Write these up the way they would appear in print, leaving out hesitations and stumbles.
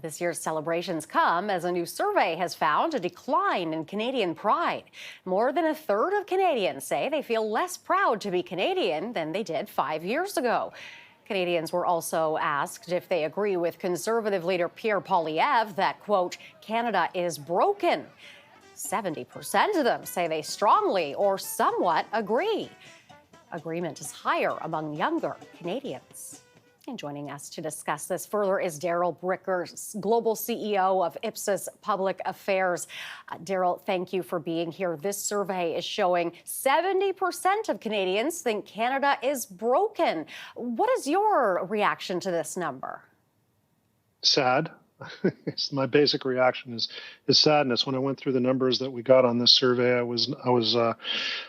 This year's celebrations come as a new survey has found a decline in Canadian pride. More than a third of Canadians say they feel less proud to be Canadian than they did 5 years ago. Canadians were also asked if they agree with Conservative leader Pierre Poilievre that, quote, Canada is broken. 70% of them say they strongly or somewhat agree. Agreement is higher among younger Canadians. And joining us to discuss this further is Darrell Bricker, Global CEO of IPSOS Public Affairs. Darrell, thank you for being here. This survey is showing 70% of Canadians think Canada is broken. What is your reaction to this number? Sad. My basic reaction is sadness. When I went through the numbers that we got on this survey, I was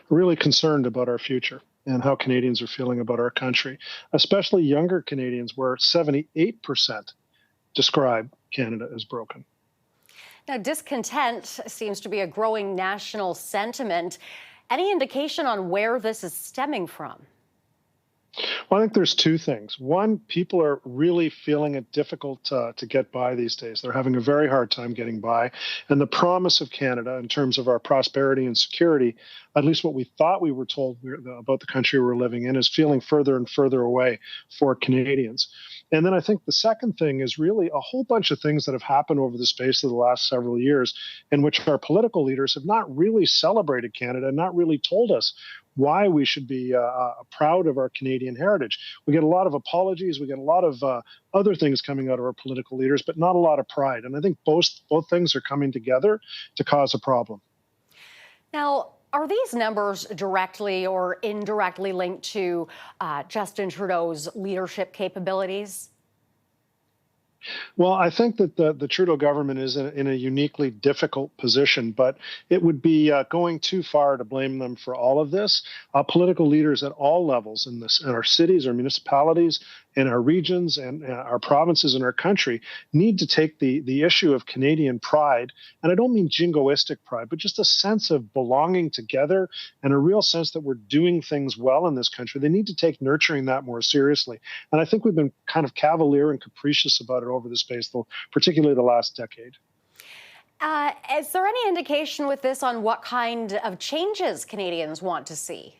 really concerned about our future and how Canadians are feeling about our country, especially younger Canadians, where 78% describe Canada as broken. Now, discontent seems to be a growing national sentiment. Any indication on where this is stemming from? Well, I think there's two things. One, people are really feeling it difficult to get by these days. They're having a very hard time getting by. And the promise of Canada in terms of our prosperity and security, at least what we thought we were told about the country we're living in, is feeling further and further away for Canadians. And then I think the second thing is really a whole bunch of things that have happened over the space of the last several years in which our political leaders have not really celebrated Canada, not really told us why we should be proud of our Canadian heritage. We get a lot of apologies. We get a lot of other things coming out of our political leaders, but not a lot of pride. And I think both things are coming together to cause a problem. Now, are these numbers directly or indirectly linked to Justin Trudeau's leadership capabilities? Well, I think that the Trudeau government is in a uniquely difficult position, but it would be going too far to blame them for all of this. Political leaders at all levels in our cities, our municipalities, in our regions, and our provinces in our country need to take the issue of Canadian pride, and I don't mean jingoistic pride, but just a sense of belonging together and a real sense that we're doing things well in this country. They need to take nurturing that more seriously. And I think we've been kind of cavalier and capricious about it over the space, particularly the last decade. Is there any indication with this on what kind of changes Canadians want to see?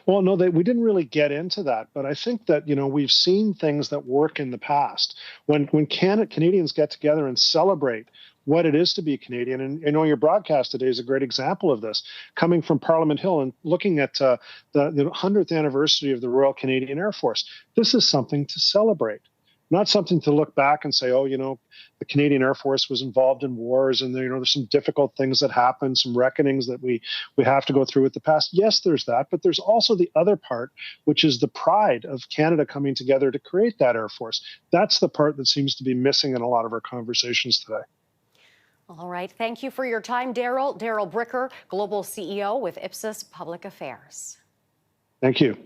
Well, no, we didn't really get into that, but I think that we've seen things that work in the past. When Canadians get together and celebrate what it is to be Canadian, and your broadcast today is a great example of this, coming from Parliament Hill and looking at the 100th anniversary of the Royal Canadian Air Force. This is something to celebrate. Not something to look back and say, oh, the Canadian Air Force was involved in wars and there's some difficult things that happen, some reckonings that we have to go through with the past. Yes, there's that, but there's also the other part, which is the pride of Canada coming together to create that Air Force. That's the part that seems to be missing in a lot of our conversations today. All right. Thank you for your time, Darrell. Darrell Bricker, Global CEO with IPSOS Public Affairs. Thank you.